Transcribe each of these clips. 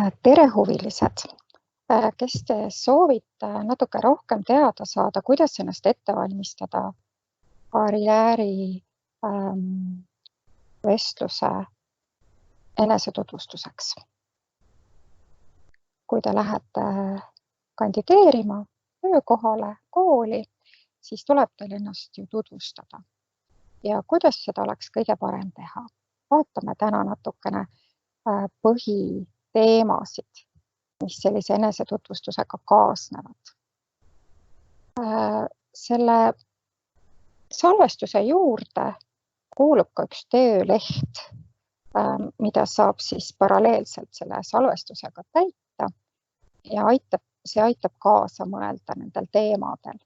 Tere huvilised! Kes te soovite natuke rohkem teada saada, kuidas ennast ette valmistada karjääri vestluse enesetutvustuseks? Kui te lähete kandideerima töökohale, kooli, siis tuleb teil ennast ju tutvustada. Ja kuidas seda oleks kõige parem teha? Vaatame täna natukene põhiteemasid, mis sellise enesetutvustusega kaasnevad. Selle salvestuse juurde kuulub ka üks tööleht, mida saab siis paralleelselt selle salvestusega täita ja see aitab kaasa mõelda nendel teemadel.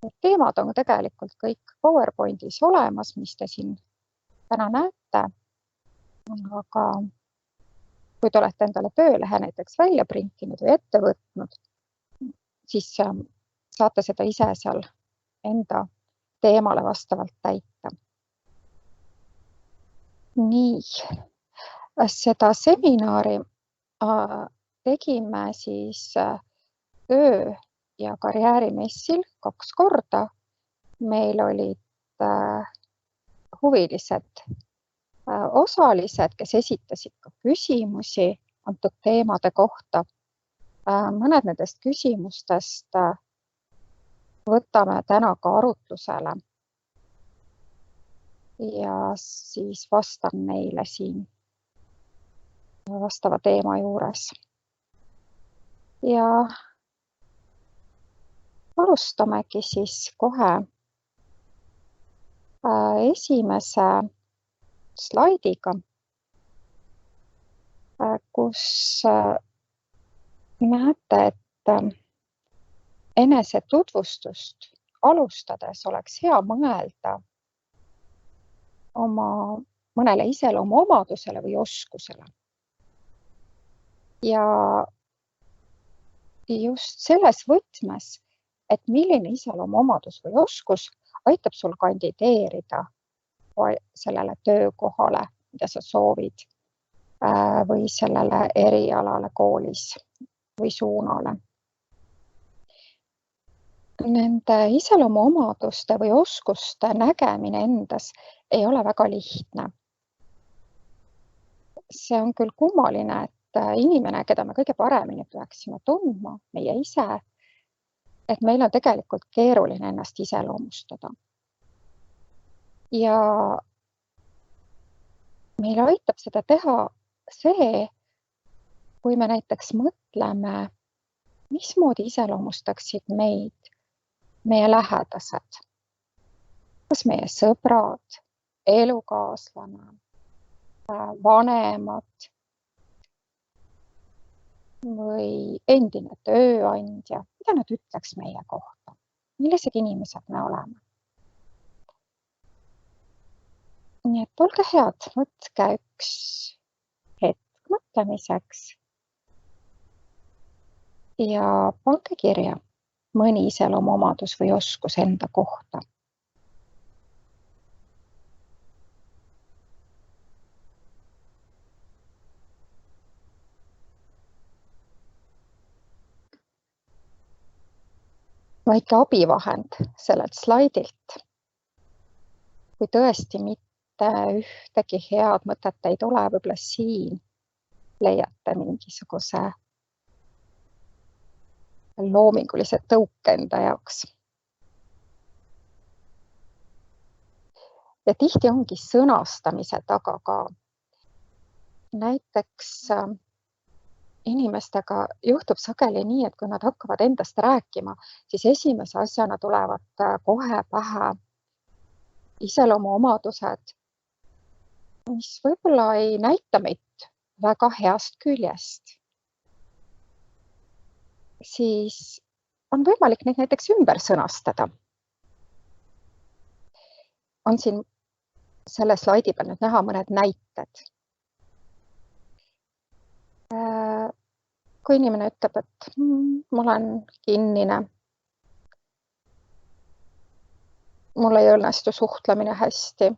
Need teemad on tegelikult kõik PowerPointis olemas, mis te siin täna näete, aga kui te olete endale töölehe näiteks välja printinud või ette võtnud, siis saate seda ise seal enda teemale vastavalt täita. Nii, seda seminari tegime siis töö- ja karjäärimessil 2 korda. Meil olid huvilised osalised, kes esitasid ka küsimusi antud teemade kohta. Mõned nendest küsimustest võtame täna ka arutlusele ja siis vastan neile siin vastava teema juures. Ja alustamegi siis kohe esimese slaidiga, kus näete, et enesetutvustust alustades oleks hea mõelda oma mõnele iseloomuomadusele või oskusele. Ja just selles võtmes, et milline iseloomuomadus või oskus aitab sul kandideerida sellele töökohale, mida sa soovid, või sellele erialale koolis või suunale. Nende iseloomuomaduste või oskuste nägemine endas ei ole väga lihtne. See on küll kummaline, et inimene, keda me kõige paremini peaksime tundma, meie ise, et meil on tegelikult keeruline ennast iseloomustada. Ja meil aitab seda teha see, kui me näiteks mõtleme, mismoodi iseloomustaksid meid meie lähedased. Kas meie sõbrad, elukaaslane, vanemad või endine tööandja, mida nad ütleks meie kohta, millised inimesed me oleme. Nii et olge head, võtke üks hetk mõtlemiseks ja pange kirja mõni iseloomuomadus või oskus enda kohta. Väike abivahend sellelt slaidilt. Kui tõesti mitte ühtegi head mõtet ei tule, võib-olla siin leiate mingisuguse loomingulise tõuke enda jaoks. Ja tihti ongi sõnastamise taga ka. Näiteks inimestega juhtub sageli nii, et kui nad hakkavad endast rääkima, siis esimese asjana tulevad kohe pähe iseloomuomadused, mis võib-olla ei näita meid väga heast küljest. Siis on võimalik neid näiteks ümber sõnastada. On siin selle slaidi peal nüüd näha mõned näited. Kui inimene ütleb, et ma olen kinnine, mul ei õnnestu suhtlemine hästi,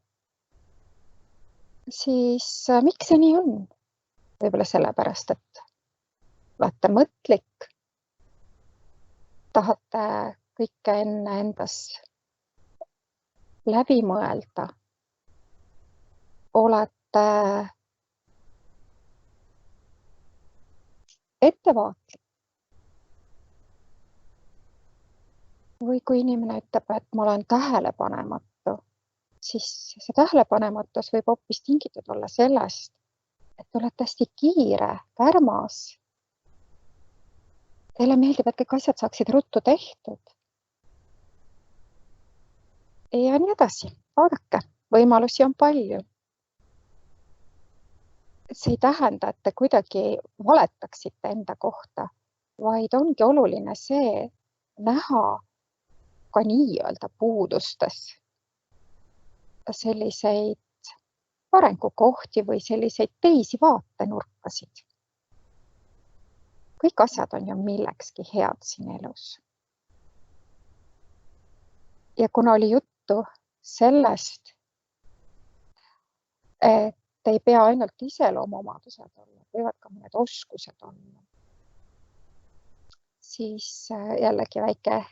siis miks see nii on? Võib-olla sellepärast, et olete mõtlik, tahate kõike enne endas läbi mõelda, olete ettevaatlik. Või kui inimene ütleb, et ma olen tähelepanematu, siis see tähelepanematus võib hoopis tingitud olla sellest, et te olete hästi kiire, kärmas. Teile meeldib, et kõik asjad saaksid ruttu tehtud. Ja nii edasi. Vaadake, võimalusi on palju. See ei tähenda, et te kuidagi valetaksite enda kohta, vaid ongi oluline see näha ka nii-öelda puudustes selliseid arengukohti või selliseid teisi vaatenurkasid. Kõik asjad on ju millekski head siin elus. Ja kuna oli juttu sellest, et ei pea ainult iseloomuomadused olla, võivad ka mõned oskused olla, siis jällegi väike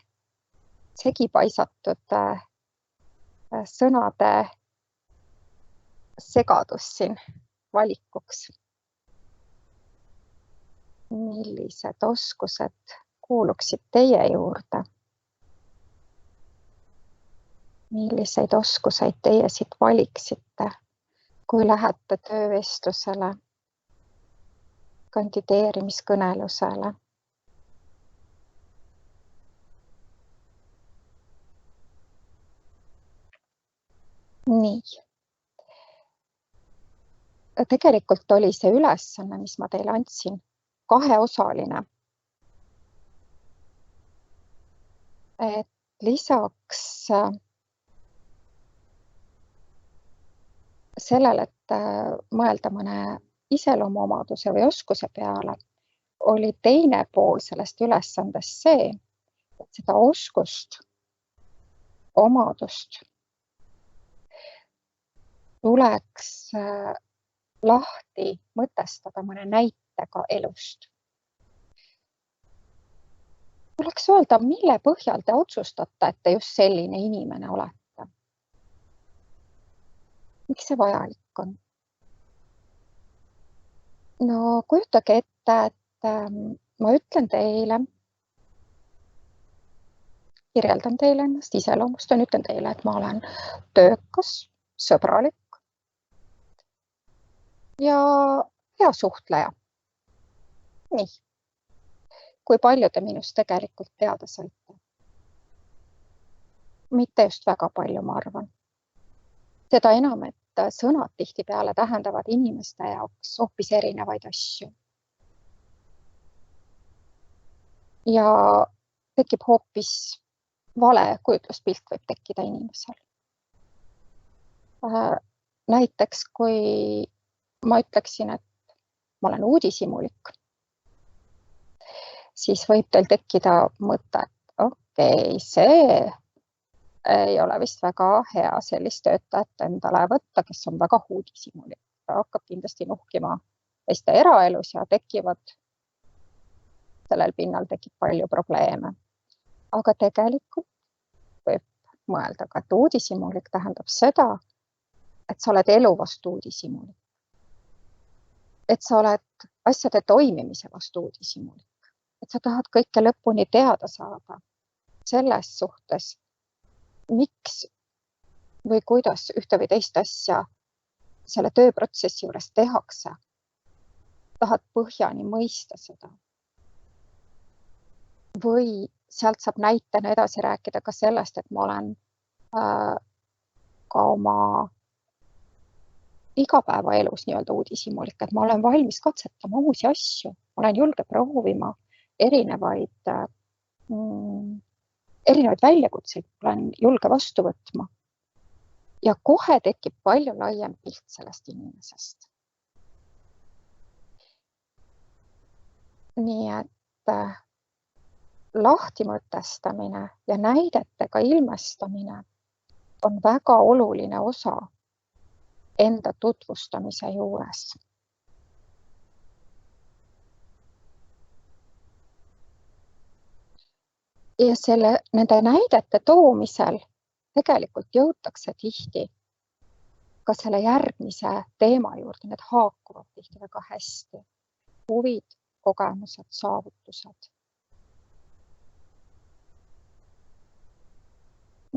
segipaisatud sõnade segadus siin valikuks. Millised oskused kuuluksid teie juurde? Milliseid oskuseid teie siit valiksite, kui lähete töövestlusele, kandideerimiskõnelusele? Nii. Tegelikult oli see ülesanne, mis ma teile andsin, kaheosaline. Et lisaks sellele, et mõelda mõne iseloomuomaduse või oskuse peale, oli teine pool sellest ülesandest see, et seda oskust, omadust tuleks lahti mõtestada mõne näitega elust. Tuleks öelda, mille põhjal te otsustate, et te just selline inimene olete. Miks see vajalik on? No kujutage ette, et ma ütlen teile, kirjeldan teile ennast, iseloomustan, ütlen teile, et ma olen töökas, sõbralik ja hea suhtleja. Nii. Kui palju te minust tegelikult teada saite? Mitte just väga palju, ma arvan. Seda enam, et sõnad tihtipeale tähendavad inimeste jaoks hoopis erinevaid asju. Ja tekib hoopis vale kujutluspilt võib tekkida inimesel. Näiteks, kui ma ütleksin, et ma olen uudishimulik, siis võib teil tekkida mõte, et okei, see ei ole vist väga hea sellist töötajat endale võtta, kes on väga uudishimulik. Ta hakkab kindlasti nuhkima teiste eraelus ja sellel pinnal tekib palju probleeme. Aga tegelikult võib mõelda ka, et uudishimulik tähendab seda, et sa oled elu vastu uudishimulik. Et sa oled asjade toimimise vastu uudishimulik. Et sa tahad kõike lõpuni teada saada selles suhtes, miks või kuidas ühte või teist asja selle tööprotsessi juures tehakse. Tahad põhjani mõista seda. Või sealt saab näitena edasi rääkida ka sellest, et ma olen ka oma igapäevaelus nii-öelda uudishimulik, et ma olen valmis katsetama uusi asju, olen julge proovima erinevaid väljakutseid, olen julge vastu võtma. Ja kohe tekib palju laiem pilt sellest inimesest. Nii et lahtimõtestamine ja näidetega ilmestamine on väga oluline osa enda tutvustamise juures. Ja nende näidete toomisel tegelikult jõutakse tihti ka selle järgmise teema juurde, need haakuvad tihti väga hästi. Huvid, kogemused, saavutused.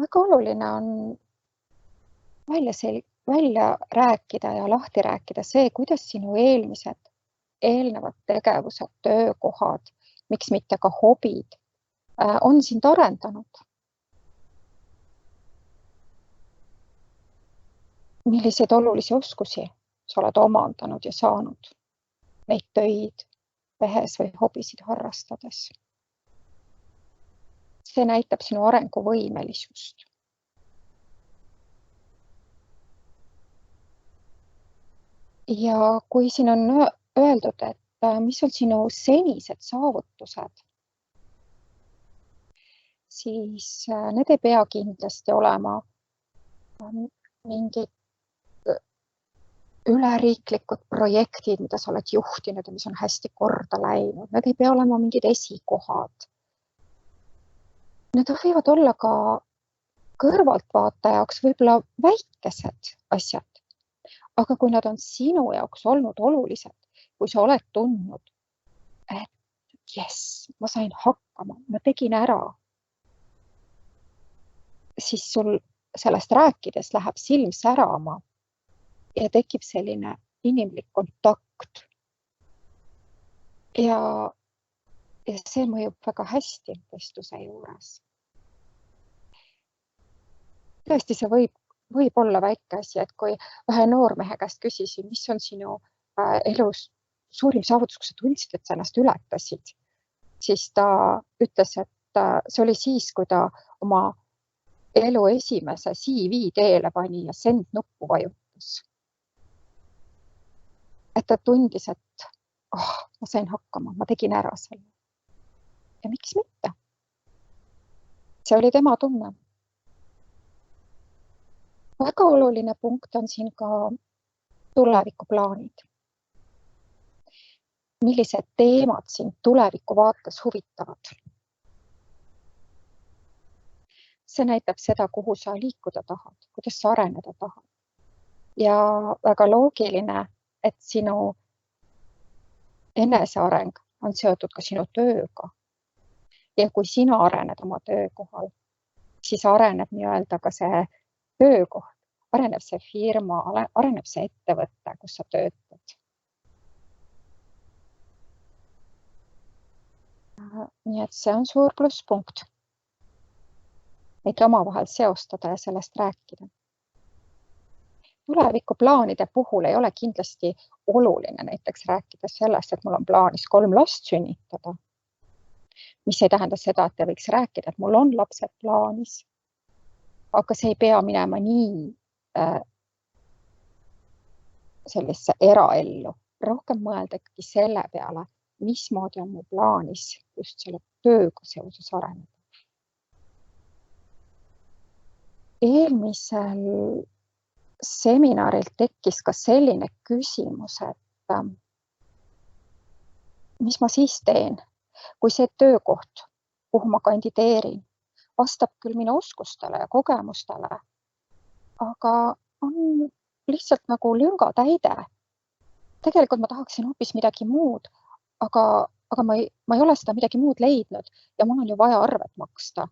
Väga oluline on välja rääkida ja lahti rääkida see, kuidas sinu eelnevad tegevused, töökohad, miks mitte ka hobid on sind arendanud. Milliseid olulisi oskusi sa oled omandanud ja saanud neid töid tehes või hobisid harrastades. See näitab sinu arenguvõimelisust. Ja kui siin on öeldud, et mis on sinu senised saavutused, siis need ei pea kindlasti olema mingid üleriiklikud projektid, mida sa oled juhtinud ja mis on hästi korda läinud. Need ei pea olema mingid esikohad. Need võivad olla ka kõrvaltvaataja jaoks võib-olla väikesed asjad. Aga kui nad on sinu jaoks olnud olulised, kui sa oled tundnud, et jess, ma sain hakkama, ma tegin ära, siis sul sellest rääkides läheb silm särama ja tekib selline inimlik kontakt. Ja see mõjub väga hästi vestluse juures. Tõesti, see võib olla väike asi, et kui ühe noormehe käest küsisin, mis on sinu elus suurim saavutus, kui sa tundsid, et sa ennast ületasid, siis ta ütles, et see oli siis, kui ta oma elu esimese CV teele pani ja send nuppu vajutas. Et ta tundis, et ma sain hakkama, ma tegin ära selle. Ja miks mitte? See oli tema tunne. Väga oluline punkt on siin ka tulevikuplaanid. Millised teemad sind tuleviku vaates huvitavad? See näitab seda, kuhu sa liikuda tahad, kuidas sa areneda tahad. Ja väga loogiline, et sinu eneseareng on seotud ka sinu tööga. Ja kui sina arened oma töökohal, siis areneb nii-öelda ka see töökoht, areneb see firma, areneb see ettevõte, kus sa töötad. Nii et see on suur plusspunkt. Neid omavahel seostada ja sellest rääkida. Tulevikuplaanide puhul ei ole kindlasti oluline näiteks rääkida sellest, et mul on plaanis 3 last sünnitada. Mis ei tähenda seda, et te võiks rääkida, et mul on lapsed plaanis. Aga see ei pea minema nii sellesse eraellu. Rohkem mõelda ikkagi selle peale, mismoodi on mu plaanis just selle tööga seoses areneda. Eelmisel seminaril tekkis ka selline küsimus, et mis ma siis teen, kui see töökoht, kuhu ma kandideerin, vastab küll minu oskustele ja kogemustele, aga on lihtsalt nagu lüngatäide. Tegelikult ma tahaksin hoopis midagi muud, aga ma ei ole seda midagi muud leidnud ja mul on ju vaja arvet maksta.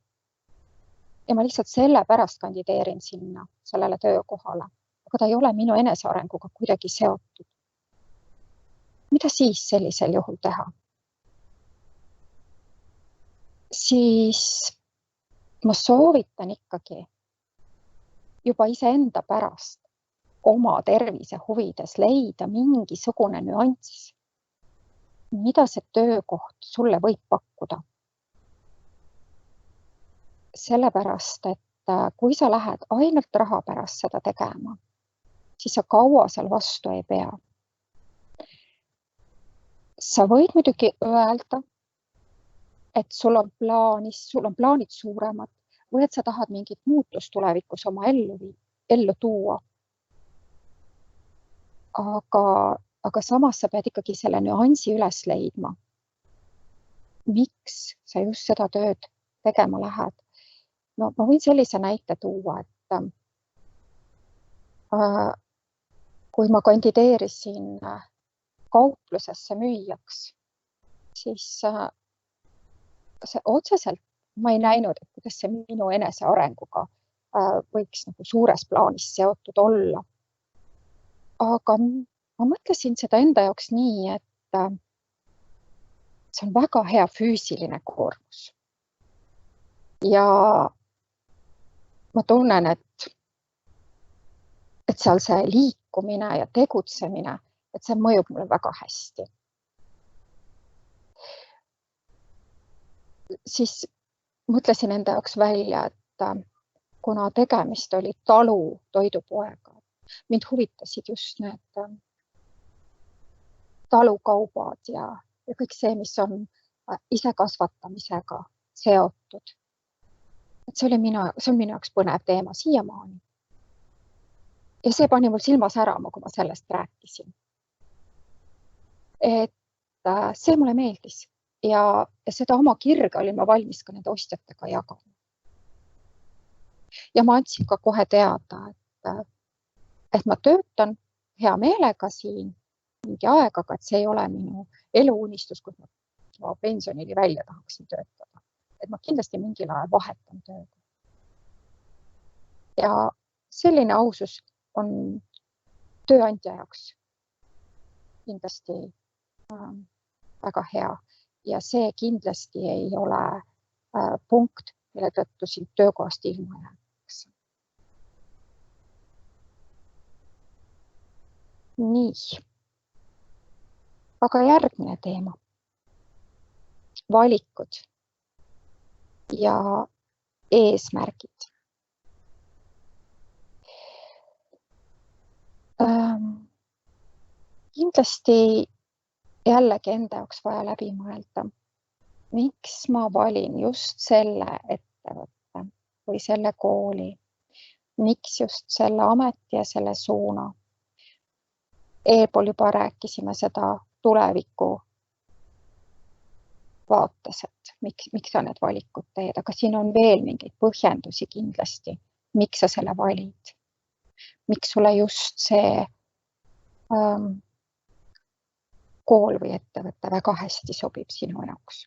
Ja ma lihtsalt selle pärast kandideerin sinna, sellele töökohale, aga ta ei ole minu enesearenguga kuidagi seotud. Mida siis sellisel juhul teha? Siis ma soovitan ikkagi juba iseenda pärast oma tervise huvides leida mingisugune nüanss, mida see töökoht sulle võib pakkuda. Sellepärast, et kui sa lähed ainult raha pärast seda tegema, siis sa kaua seal vastu ei pea. Sa võid muidugi öelda, et sul on plaanid suuremad või et sa tahad mingit muutust tulevikus oma ellu tuua. Aga samas sa pead ikkagi selle nüansi üles leidma. Miks sa just seda tööd tegema lähed. No ma võin sellise näite tuua, et kui ma kandideerisin kauplusesse müüjaks, siis see otseselt ma ei näinud, et kuidas see minu enesearenguga võiks nagu suures plaanis seotud olla. Aga ma mõtlesin seda enda jaoks nii, et see on väga hea füüsiline koormus. Ja ma tunnen, et seal see liikumine ja tegutsemine, et see mõjub mulle väga hästi. Siis mõtlesin enda jaoks välja, et kuna tegemist oli talu toidupoega, mind huvitasid just need talukaubad ja kõik see, mis on ise kasvatamisega seotud. Et see on minu jaoks põnev teema siiamaani. Ja see pani mul silma särama, kui ma sellest rääkisin. Et see mulle meeldis ja seda oma kirge olin ma valmis ka nende ostjatega jagama. Ja ma andsin ka kohe teada, et ma töötan hea meelega siin mingi aeg, aga et see ei ole minu eluunistus, kus ma pensionili välja tahaksin töötada. Et ma kindlasti mingil ajal vahetan tööga. Ja selline ausus on tööandja jaoks kindlasti väga hea. Ja see kindlasti ei ole punkt, mille tõttu siin töökohast ilma jääks. Nii. Aga järgmine teema. Valikud ja eesmärgid. Kindlasti jällegi enda jaoks vaja läbi mõelda, miks ma valin just selle ettevõtte või selle kooli, miks just selle ameti ja selle suuna. Eelpool juba rääkisime seda tuleviku vaates, et miks sa need valikud teed, aga siin on veel mingeid põhjendusi kindlasti, miks sa selle valid. Miks sulle just see kool või ettevõte väga hästi sobib sinu jaoks.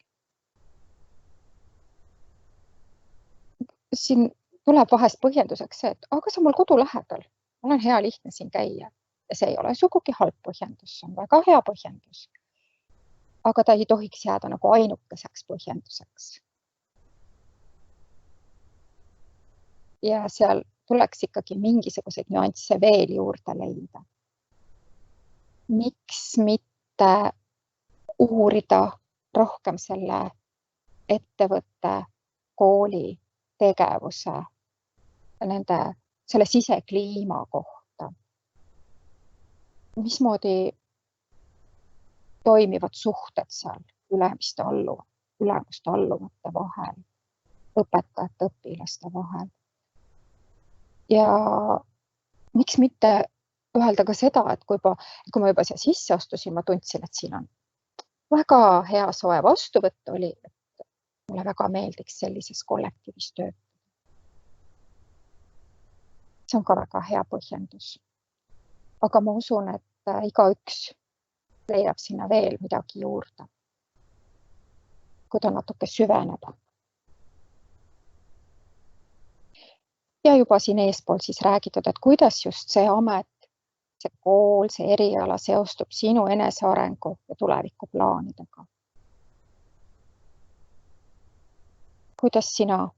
Siin tuleb vahest põhjenduseks see, et aga see on mul kodu lähedal. Mul on hea lihtne siin käia. Ja see ei ole sugugi halb põhjendus, see on väga hea põhjendus. Aga ta ei tohiks jääda nagu ainukeseks põhjenduseks. Ja seal tuleks ikkagi mingisuguseid nüansse veel juurde leida. Miks mitte uurida rohkem selle ettevõtte, kooli tegevuse, selle sisekliima kohta. Mismoodi toimivad suhted seal ülemuste alluvate vahel, õpetajate, õpilaste vahel. Ja miks mitte öelda ka seda, et kui ma juba siia sisse astusin, ma tundsin, et siin on väga hea soe vastuvõtt oli, et mulle väga meeldiks sellises kollektiivis töötada. See on ka väga hea põhjendus. Aga ma usun, et igaüks leiab sinna veel midagi juurde, kui ta natuke süveneb. Ja juba siin eespool siis räägitud, et kuidas just see amet, see kool, see eriala seostub sinu enesearengu ja tulevikuplaanidega.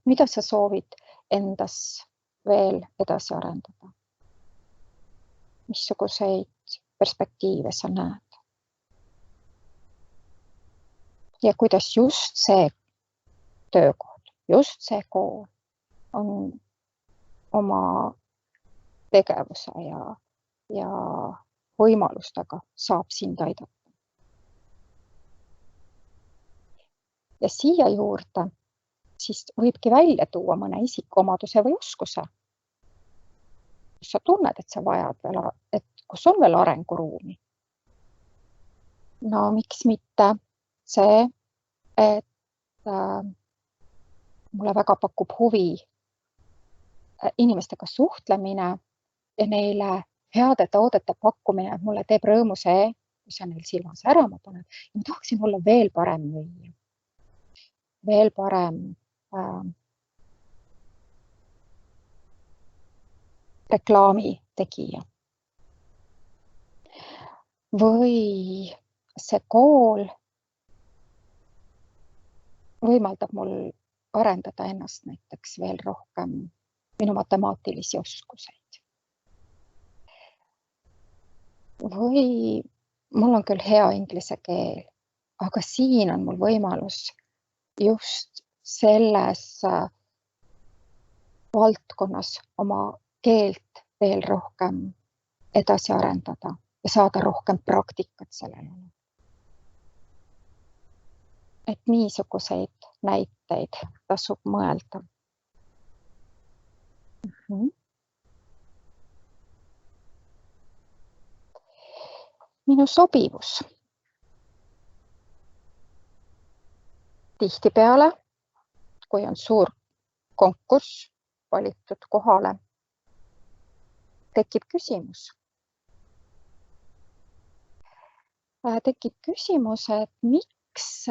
Mida sa soovid endas veel edasi arendada? Missuguseid perspektiive sa näed? Ja kuidas just see töökoht, just see kool on oma tegevuse ja võimalustega saab sind aidata. Ja siia juurde siis võibki välja tuua mõne isikuomaduse või oskuse, kus sa tunned, et sa vajad veel, et kus on veel arenguruumi. No miks mitte see, et mulle väga pakub huvi inimestega suhtlemine ja neile heade toodete pakkumine, mulle teeb rõõmu see, kui sa neil silma särama paned. Ja ma tahaksin olla veel parem müüja, veel parem reklaami tegija. Või see kool võimaldab mul arendada ennast näiteks veel rohkem minu matemaatilisi oskuseid. Või mul on küll hea inglise keel, aga siin on mul võimalus just selles valdkonnas oma keelt veel rohkem edasi arendada ja saada rohkem praktikat sellele. Et niisuguseid näiteid tasub mõelda. Minu sobivus. Tihtipeale, kui on suur konkurss valitud kohale, tekib küsimus. Tekib küsimus, et miks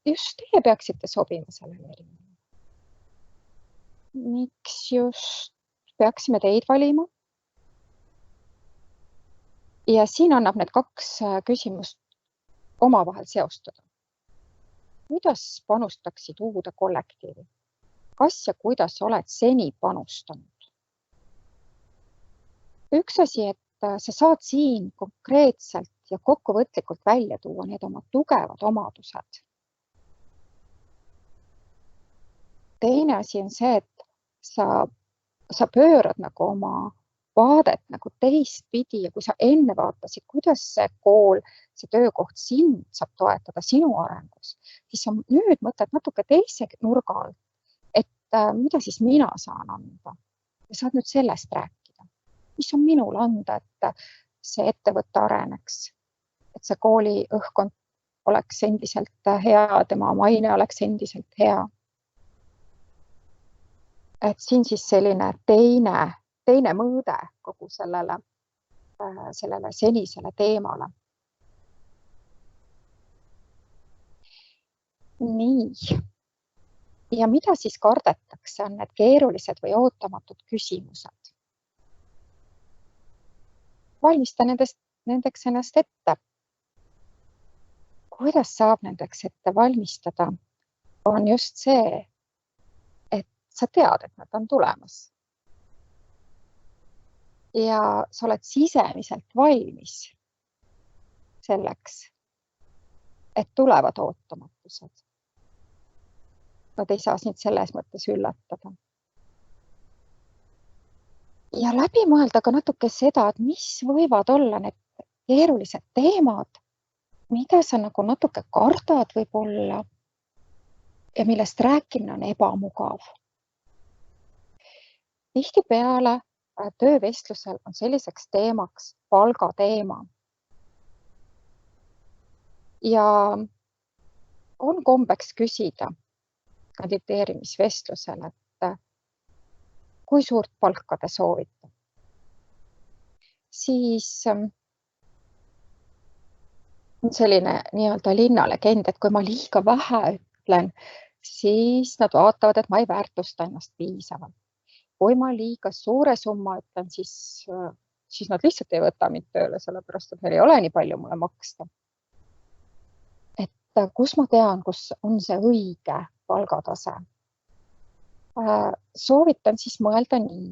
just teie peaksite sobima sellele erinevalle? Miks just peaksime teid valima? Ja siin annab need kaks küsimust omavahel seostada. Kuidas panustaksid uude kollektiivi? Kas ja kuidas oled seni panustanud? Üks asi, et sa saad siin konkreetselt ja kokkuvõtlikult välja tuua need oma tugevad omadused. Teine asi on see, et sa pöörad nagu oma vaadet nagu teistpidi ja kui sa enne vaatasid, kuidas see kool, see töökoht sind saab toetada sinu arengus, siis sa nüüd mõtled natuke teise nurga alt, et mida siis mina saan anda. Ja saad nüüd sellest rääkida. Mis on minul anda, et see ettevõtte areneks, et see kooli õhkkond oleks endiselt hea, tema maine oleks endiselt hea. Et siin siis selline teine mõõde kogu sellele senisele teemale. Nii. Ja mida siis kardetakse, on need keerulised või ootamatud küsimused. Valmista nendeks ennast ette. Kuidas saab nendeks ette valmistada, on just see, et sa tead, et nad on tulemas. Ja sa oled sisemiselt valmis selleks, et tulevad ootamatused. Nad ei saa sind selles mõttes üllatada. Ja läbi mõelda ka natuke seda, et mis võivad olla need keerulised teemad, mida sa nagu natuke kardad võib-olla ja millest rääkimine on ebamugav. Tihtipeale töövestlusel on selliseks teemaks palgateema. Ja on kombeks küsida kandideerimisvestlusel, et kui suurt palka te soovite. Siis on selline nii-öelda linnalegend, et kui ma liiga vähe ütlen, siis nad vaatavad, et ma ei väärtusta ennast piisavalt. Kui ma liiga suure summa ütlen, siis nad lihtsalt ei võta mind tööle, sellepärast, et meil ei ole nii palju mulle maksta. Et kus ma tean, kus on see õige palgatase? Soovitan siis mõelda nii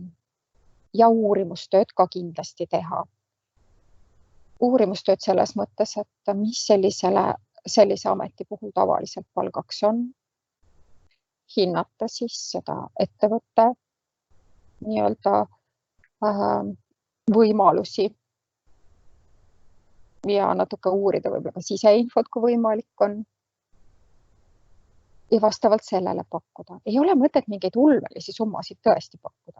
ja uurimustööd ka kindlasti teha. Uurimustööd selles mõttes, et mis sellise ameti puhul tavaliselt palgaks on. Hinnata siis seda ettevõtte nii-öelda võimalusi ja natuke uurida võib-olla ka siseinfot, kui võimalik on. Ja vastavalt sellele pakkuda. Ei ole mõtet mingeid ulmelisi summasid tõesti pakkuda.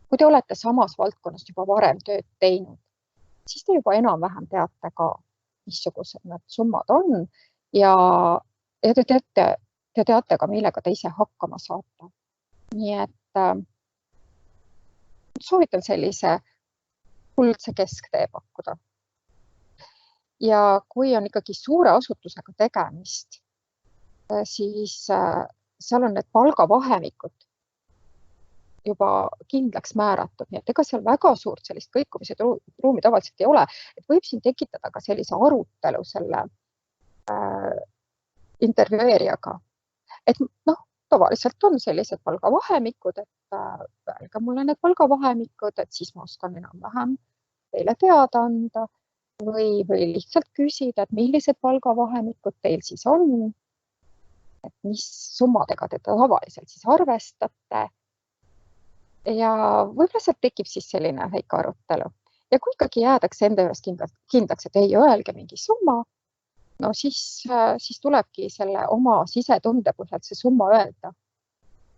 Kui te olete samas valdkonnas juba varem tööd teinud, siis te juba enam-vähem teate ka, missugused need summad on ja te teate te teate ka, millega te ise hakkama saate. Nii et soovitan sellise kuldse kesktee pakkuda. Ja kui on ikkagi suure asutusega tegemist, siis seal on need palgavahemikud juba kindlaks määratud, nii et ega seal väga suurt sellist kõikumise ruumi tavaliselt ei ole, et võib siin tekitada ka sellise arutelu selle intervjueerijaga. Et tavaliselt on sellised palgavahemikud, et öelge mulle need palgavahemikud, et siis ma oskan enam-vähem teile teada anda või lihtsalt küsida, et millised palgavahemikud teil siis on, et mis summadega te tavaliselt siis arvestate. Ja võib-olla sealt tekib siis selline väike arutelu. Ja kui ikkagi jäädakse enda juures kindlaks, et ei öelge mingi summa, no siis tulebki selle oma sisetunde põhjalt see summa öelda.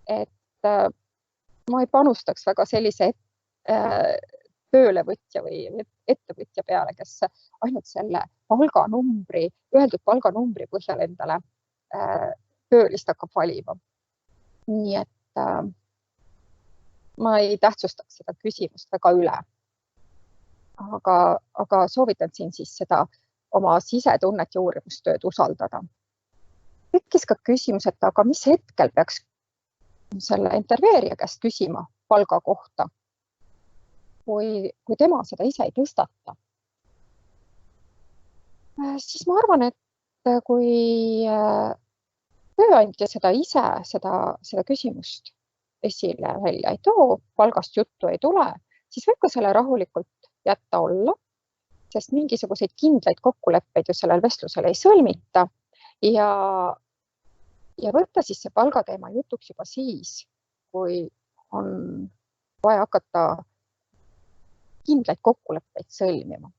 Et ma ei panustaks väga sellise töölevõtja või ettevõtja peale, kes ainult selle öeldud palganumbri põhjal endale töölist hakkab valima. Nii et ma ei tähtsustaks seda küsimust väga üle. Aga soovitan siin siis seda oma sisetunnet ja uurimustööd usaldada. Tekkis ka küsimus, et aga mis hetkel peaks selle intervjueerija käest küsima palga kohta, kui tema seda ise ei tõstata. Siis ma arvan, et kui tööandja seda ise, seda küsimust esile välja ei too, palgast juttu ei tule, siis võib ka selle rahulikult jätta olla, sest mingisuguseid kindlaid kokkuleppeid ju sellel vestlusel ei sõlmita ja võtta siis see palgateema jutuks juba siis, kui on vaja hakata kindlaid kokkuleppeid sõlmima.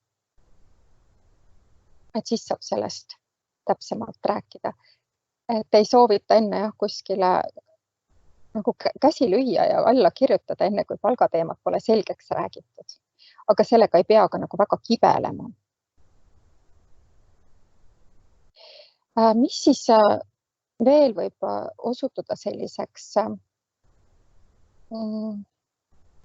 Et siis saab sellest täpsemalt rääkida. Et ei soovita enne kuskile nagu käsi lüüa ja alla kirjutada enne, kui palgateemat pole selgeks räägitud. Aga sellega ei pea ka nagu väga kibelema. Mis siis veel võib osutuda selliseks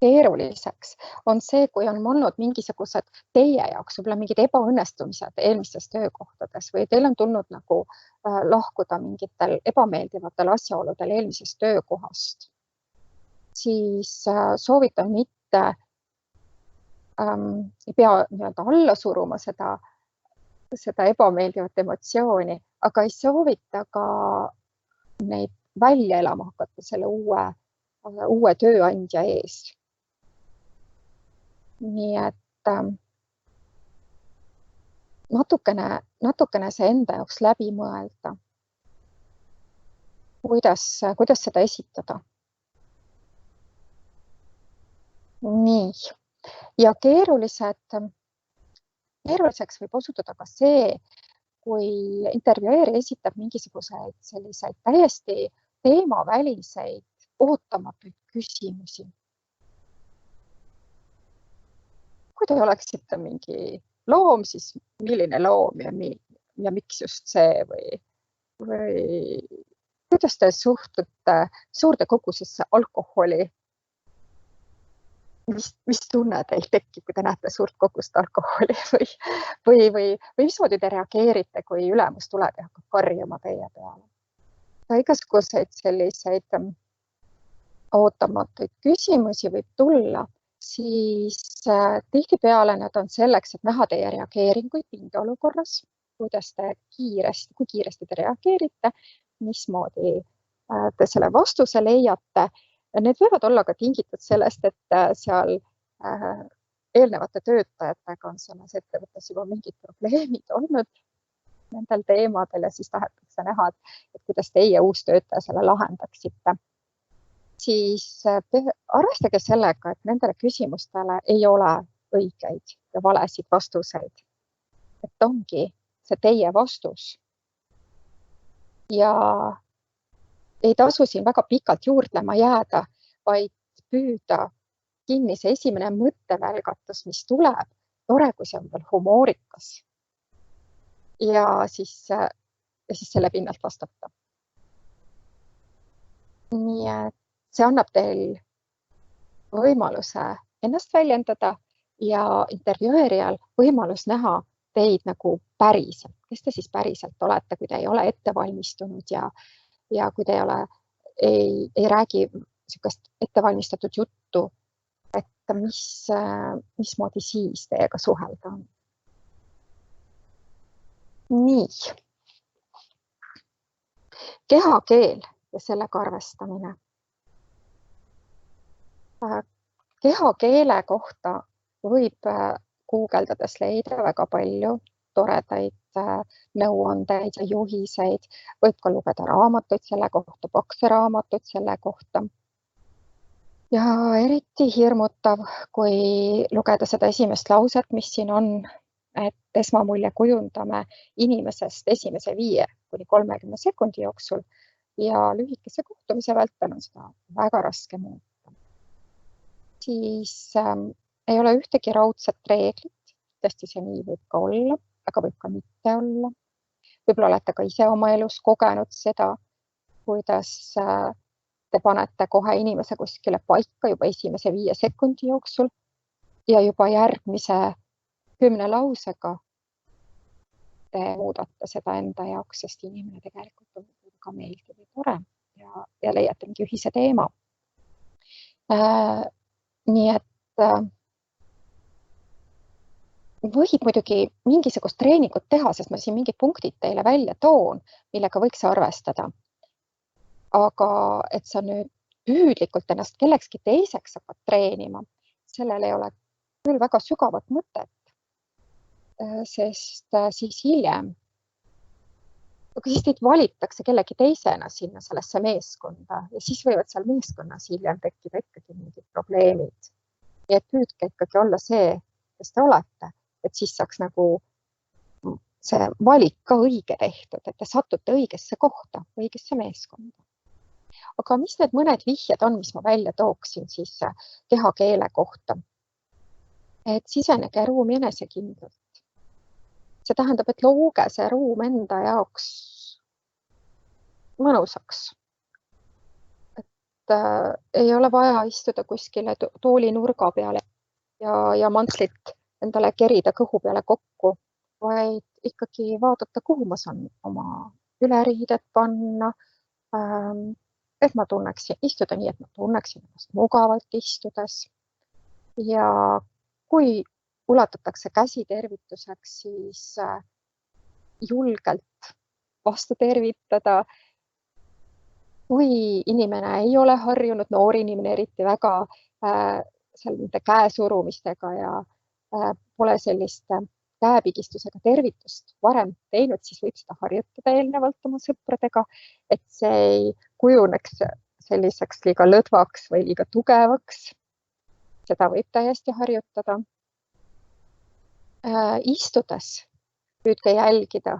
keeruliseks, on see, kui on olnud mingisugused teie jaoks võib-olla mingid ebaõnnestumised eelmistes töökohtades või teil on tulnud nagu lahkuda mingitel ebameeldivatel asjaoludel eelmisest töökohast, siis soovitan mitte ei pea nii-öelda alla suruma seda ebameeldivat emotsiooni, aga ei soovita ka neid välja elama hakata selle uue tööandja ees. Nii et natukene see enda jaoks läbi mõelda, kuidas seda esitada. Nii. Ja keeruliseks võib osutuda ka see, kui intervjueerija esitab mingisuguseid selliseid täiesti teemaväliseid ootamatuid küsimusi. Kui te oleksite mingi loom, siis milline loom ja miks just see või kuidas te suhtute suurde kogusesse alkoholi? Mis tunne teil tekib, kui te näete suurt kogust alkoholi või mismoodi te reageerite, kui ülemus tuleb ja hakkab karjuma teie peale? Igasuguseid selliseid ootamatuid küsimusi võib tulla, siis tihtipeale nad on selleks, et näha teie reageeringuid pingeolukorras, kui kiiresti te reageerite, mismoodi te selle vastuse leiate. Need võivad olla ka tingitud sellest, et seal eelnevate töötajatega on selles ettevõttes juba mingid probleemid olnud nendel teemadel ja siis tahetakse näha, et kuidas teie uus töötaja selle lahendaksite. Siis arvestage sellega, et nendele küsimustele ei ole õigeid ja valesid vastuseid. Et ongi see teie vastus. Ja ei tasu siin väga pikalt juurdlema jääda, vaid püüda kinni see esimene mõttevälgatus, mis tuleb, tore, kui see on veel humoorikas. Ja siis selle pinnalt vastata. nii et see annab teil võimaluse ennast väljendada ja intervjueerijal võimalus näha teid nagu päriselt, kes te siis päriselt olete, kui te ei ole ette valmistunud ja kui te ei räägi niisugust ettevalmistatud juttu, et mismoodi siis teiega suhelda on. Nii. Kehakeel ja sellega arvestamine. Kehakeele kohta võib guugeldades leida väga palju toredaid nõuandeid ja juhiseid. Võib ka lugeda raamatuid selle kohta, pakse raamatuid selle kohta. Ja eriti hirmutav, kui lugeda seda esimest lauset, mis siin on, et esmamulje kujundame inimesest esimese 5–30 sekundi jooksul ja lühikese kohtumise vältel on seda väga raske muuta. Siis ei ole ühtegi raudset reeglit, tõesti see nii võib ka olla, aga võib ka mitte olla. Võib-olla olete ka ise oma elus kogenud seda, kuidas te panete kohe inimese kuskile paika juba esimese 5 sekundi jooksul ja juba järgmise 10 lausega te muudate seda enda jaoks, sest inimene tegelikult on ka meeldiv ja tore ja leiate mingi ühise teema. Nii et võib muidugi mingisugust treeningut teha, sest ma siin mingid punktid teile välja toon, millega võiks arvestada. Aga et sa nüüd püüdlikult ennast kellekski teiseks hakkad treenima, sellel ei ole küll väga sügavat mõtet, sest siis hiljem, aga siis teid valitakse kellegi teisena sinna sellesse meeskonda ja siis võivad seal meeskonnas hiljem tekkida ikkagi mingid probleemid. Ja et püüdke ikkagi olla see, kes te olete, et siis saaks nagu see valik ka õige tehtud, et te satute õigesse kohta, õigesse meeskonda. Aga mis need mõned vihjed on, mis ma välja tooksin siis kehakeele kohta? Et sisenege ruumi enesekindlalt. See tähendab, et looge see ruum enda jaoks mõnusaks. Et ei ole vaja istuda kuskile tooli nurga peale ja mantlit endale kerida kõhu peale kokku, vaid ikkagi vaadata, kuhu ma saan oma üleriidet panna, et ma tunneksin istuda nii, et ma tunneksin ennast mugavalt istudes. Ja kui ulatatakse käsi tervituseks, siis julgelt vastu tervitada. Kui inimene ei ole harjunud, noor inimene eriti väga seal nende käesurumistega ja pole sellist käepigistusega tervitust varem teinud, siis võib seda harjutada eelnevalt oma sõpradega, et see ei kujuneks selliseks liiga lõdvaks või liiga tugevaks. Seda võib täiesti harjutada. Istudes püüdke jälgida,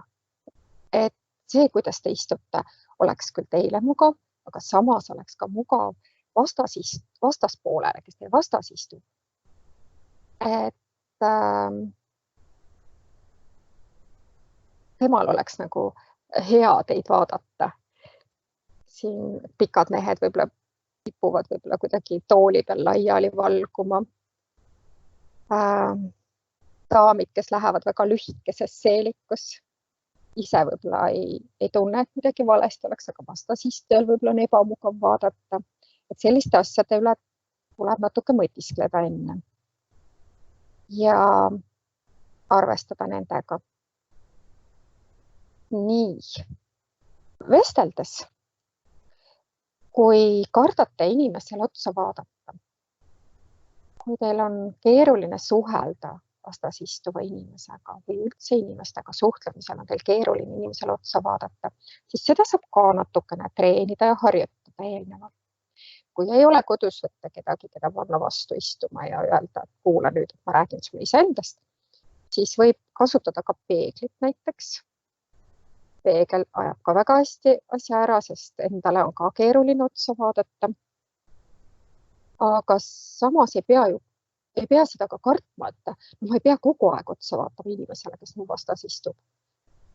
et see, kuidas te istute, oleks küll teile mugav, aga samas oleks ka mugav vastaspoolele, kes teil vastas istub. Et temal oleks nagu hea teid vaadata. Siin pikad mehed võib-olla tipuvad võib-olla kuidagi tooli peal laiali valguma. Daamid, kes lähevad väga lühikeses seelikus, ise võib-olla ei tunne, et midagi valesti oleks, aga vastasistujal võib-olla on ebamugav vaadata. Et selliste asjade üle tuleb natuke mõtiskleda enne ja arvestada nendega. Nii, vesteldes, kui kardate inimesele otsa vaadata, kui teil on keeruline suhelda vastasistuva inimesega või üldse inimestega suhtlemisel on teil keeruline inimesele otsa vaadata, siis seda saab ka natukene treenida ja harjutada eelnevalt. Kui ei ole kodus võtta kedagi, keda panna vastu istuma ja öelda, et kuula nüüd, et ma räägin sulle iseendast, siis võib kasutada ka peeglit näiteks. Peegel ajab ka väga hästi asja ära, sest endale on ka keeruline otsa vaadata. Aga samas ei pea seda ka kartma, et ma ei pea kogu aeg otsa vaatama inimesele, kes mu vastas istub.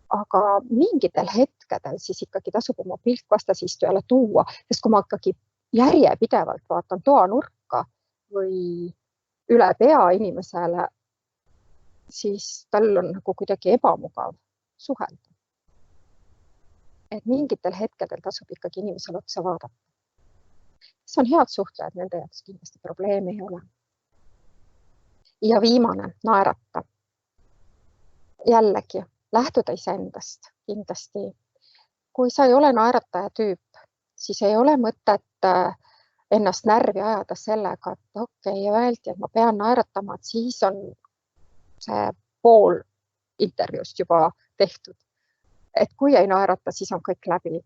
aga mingitel hetkedel siis ikkagi tasub oma pilk vastasistujale tuua, sest kui ma ikkagi järjepidevalt vaatan toanurka või üle pea inimesele, siis tal on nagu kuidagi ebamugav suhelda. Et mingitel hetkedel tasub ikkagi inimesele otsa vaadata. See on head suhtlejad, nende jaoks kindlasti probleemi ei ole. Ja viimane, naerata. Jällegi, lähtuda iseendast kindlasti. Kui sa ei ole naerataja tüüp, siis ei ole mõtet ennast närvi ajada sellega, et okei, öeldi, et ma pean naeratama, et siis on see pool intervjuust juba tehtud. Et kui ei naerata, siis on kõik läbi.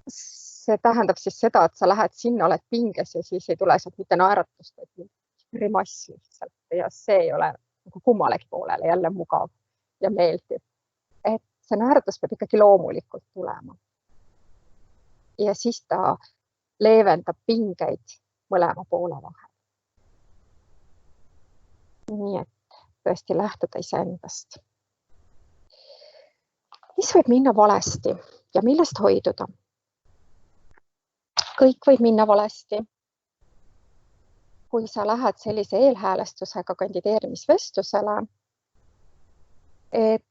See tähendab siis seda, et sa lähed sinna, oled pinges ja siis ei tule sealt mitte naeratust, et grimass lihtsalt ja see ei ole nagu kummalegi poolele jälle mugav ja meeldiv. Et see naeratus peab ikkagi loomulikult tulema. Ja siis ta leevendab pingeid mõlema poole vahel. Nii et tõesti lähtuda iseendast. Mis võib minna valesti ja millest hoiduda? Kõik võib minna valesti. Kui sa lähed sellise eelhäälestusega kandideerimisvestlusele, et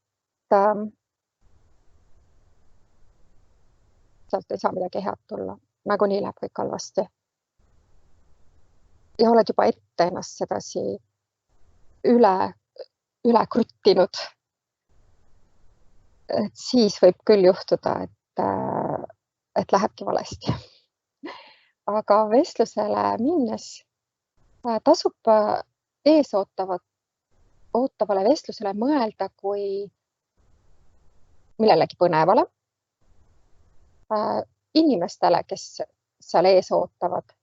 sealt ei saa midagi head tulla, nagunii läheb kõik halvasti. Ja oled juba ette ennast sedasi üle kruttinud. Et siis võib küll juhtuda, et lähebki valesti. Aga vestlusele minnes tasub ees ootavale vestlusele mõelda kui millelegi põnevale. Inimestele, kes seal ees ootavad,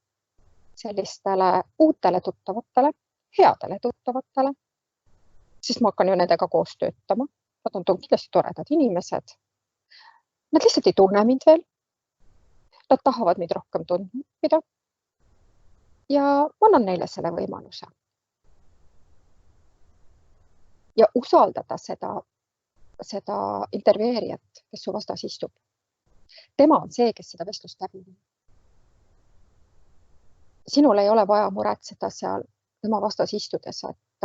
sellistele uutele tuttavatele, headele tuttavatele, siis ma hakkan ju nendega koos töötama. Nad on kindlasti toredad inimesed. Nad lihtsalt ei tunne mind veel. Nad tahavad mind rohkem tundma ja ma annan neile selle võimaluse. Ja usaldada seda intervjueerijat, kes su vastas istub. Tema on see, kes seda vestlust läbi viib. Sinul ei ole vaja muretseda seal tema vastas istudes, et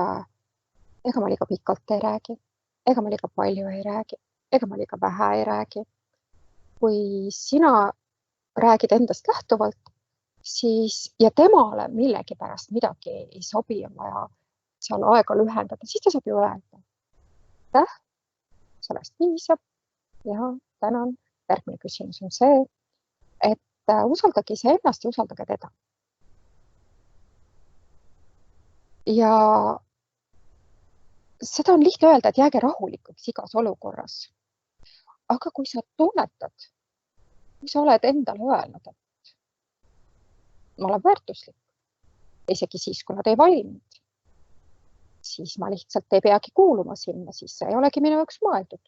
ega ma liiga pikalt ei räägi, ega ma liiga palju ei räägi, ega ma liiga vähe ei räägi. Kui sina räägid endast lähtuvalt, siis ja temale millegipärast midagi ei sobi, on vaja seal aega lühendada, siis ta saab ju öelda. Sellest piisab ja tänan. Järgmine küsimus on see, et usaldage iseennast ja usaldage teda. Ja seda on lihtne öelda, et jääge rahulikuks igas olukorras. Aga kui sa tunnetad, kui sa oled endale öelnud, et ma olen väärtuslik, isegi siis, kui nad ei valinud, siis ma lihtsalt ei peagi kuuluma sinna, siis see ei olegi minu jaoks mõeldud.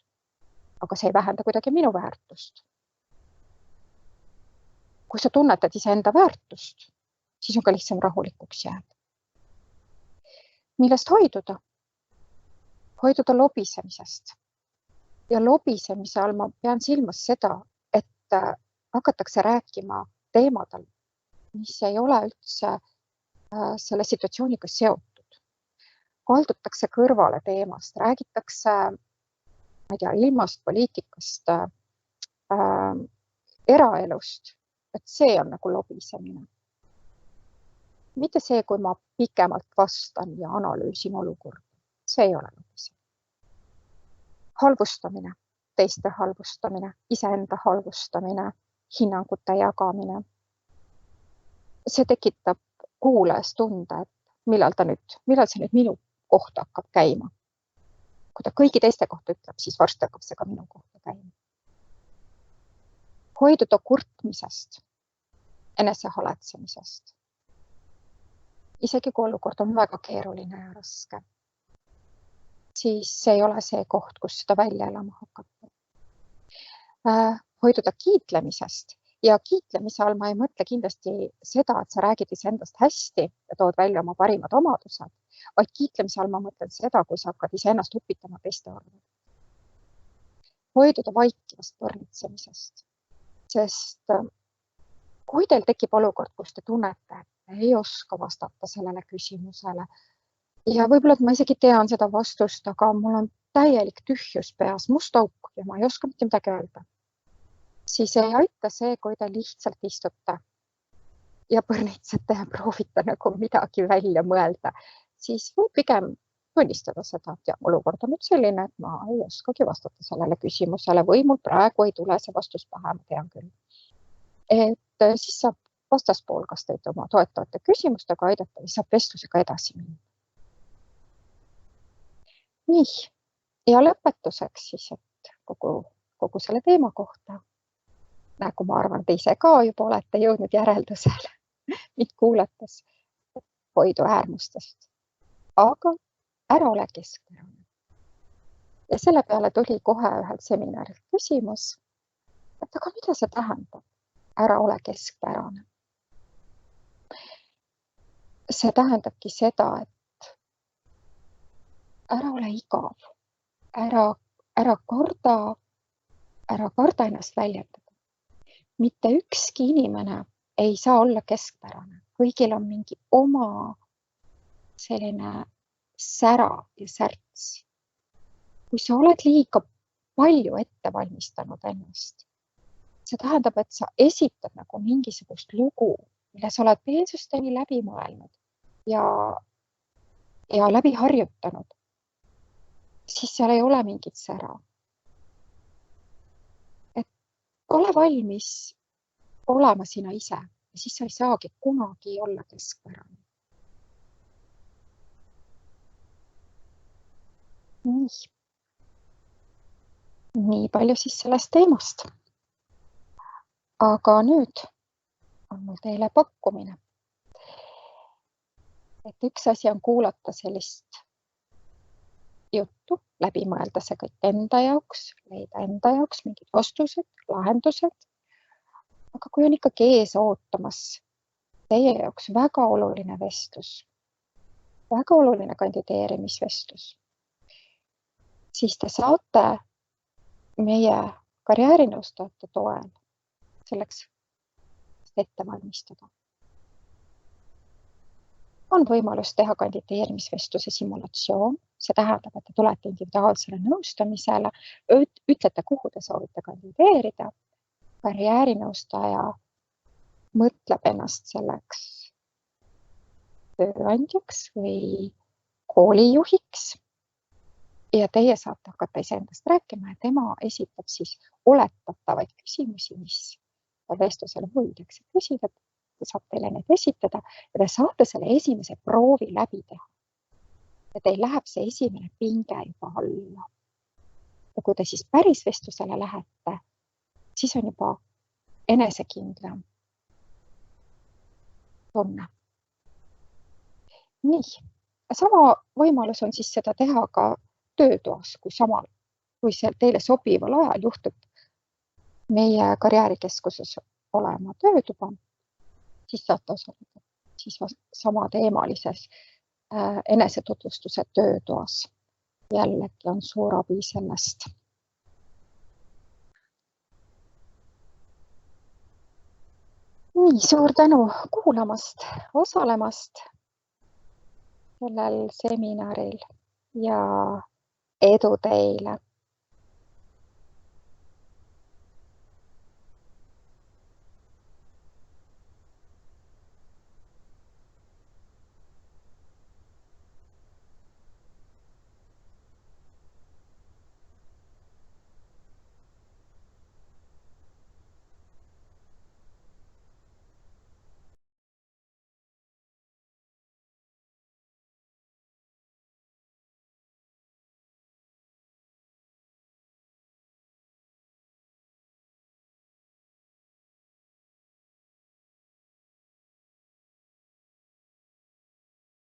Aga see ei vähenda kuidagi minu väärtust. Kui sa tunnetad iseenda väärtust, siis on ka lihtsam rahulikuks jääda. Millest hoiduda? Hoiduda lobisemisest. Ja lobisemise all ma pean silmas seda, et hakatakse rääkima teemadel, mis ei ole üldse selle situatsiooniga seotud. Kaldutakse kõrvale teemast, räägitakse ilmast, poliitikast, eraelust, et see on nagu lobisemine. Mitte see, kui ma pikemalt vastan ja analüüsin olukorda. See ei ole lobisemine. Halvustamine, teiste halvustamine, iseenda halvustamine, hinnangute jagamine. See tekitab kuulajas tunde, et millal see nüüd minu kohta hakkab käima. Kui ta kõigi teiste kohta ütleb, siis varsti hakkab see ka minu kohta käima. Hoiduda kurtmisest, enesehaletsemisest. Isegi kui olukord on väga keeruline ja raske, siis see ei ole see koht, kus seda välja elama hakata. Hoiduda kiitlemisest ja kiitlemise all ma ei mõtle kindlasti seda, et sa räägid iseendast hästi ja tood välja oma parimad omadused, vaid kiitlemise all ma mõtlen seda, kui sa hakkad iseennast upitama teiste arvelt. hoiduda vaikivast põrnitsemisest, sest kui teil tekib olukord, kus te tunnete, et ei oska vastata sellele küsimusele ja võib-olla, et ma isegi tean seda vastust, aga mul on täielik tühjus peas, must auk ja ma ei oska mitte midagi öelda, siis ei aita see, kui te lihtsalt istute ja põrnitsete ja proovite nagu midagi välja mõelda, siis võib pigem tunnistada seda, et olukord on nüüd selline, et ma ei oskagi vastata sellele küsimusele või mul praegu ei tule see vastus pähe, ma tean küll. Et siis saab vastaspool kas teid oma toetavate küsimustega aidata või saab vestlusega edasi minna. Nii, ja lõpetuseks siis, et kogu selle teema kohta, nagu ma arvan, te ise ka juba olete jõudnud järeldusele, mind kuulates, hoidu äärmustest, aga ära ole keskpärane. Ja selle peale tuli kohe ühelt seminarilt küsimus, et aga mida see tähendab? Ära ole keskpärane. See tähendabki seda, et ära ole igav, ära karda ennast väljendada. Mitte ükski inimene ei saa olla keskpärane. Kõigil on mingi oma selline sära ja särts. Kui sa oled liiga palju ette valmistanud ennast, see tähendab, et sa esitad nagu mingisugust lugu, mille sa oled peensusteni läbi mõelnud ja läbi harjutanud, siis seal ei ole mingit sära. Et ole valmis olema sina ise ja siis sa ei saagi kunagi olla keskpärane. Nii palju siis sellest teemast. Aga nüüd on mul teile pakkumine. Et üks asi on kuulata sellist juttu, läbi mõelda see kõik enda jaoks, leida enda jaoks mingid vastused, lahendused. Aga kui on ikkagi ees ootamas teie jaoks väga oluline vestlus, väga oluline kandideerimisvestlus, siis te saate meie karjäärinõustajate toel selleks ette valmistada. On võimalus teha kandideerimisvestluse simulatsioon. See tähendab, et te tulete individuaalsele nõustamisele, ütlete, kuhu te soovite kandideerida. Karjäärinõustaja mõtleb ennast selleks tööandjaks või koolijuhiks ja teie saate hakata iseendast rääkima ja tema esitab siis oletatavaid küsimusi, mis vestlusele võidakse küsida. Ta saab teile need esitada ja te saate selle esimese proovi läbi teha. Ja teil läheb see esimene pinge juba alla. Ja kui te siis päris vestlusele lähete, siis on juba enesekindlam tunne. Nii, sama võimalus on siis seda teha ka töötoas, kui see teile sobival ajal juhtub meie karjäärikeskuses olema töötuba, siis saate osaleda siis sama teemalises enesetutvustuse töötoas. Jällegi on suur abi sellest. Nii, suur tänu kuulamast, osalemast sellel seminaril ja edu teile!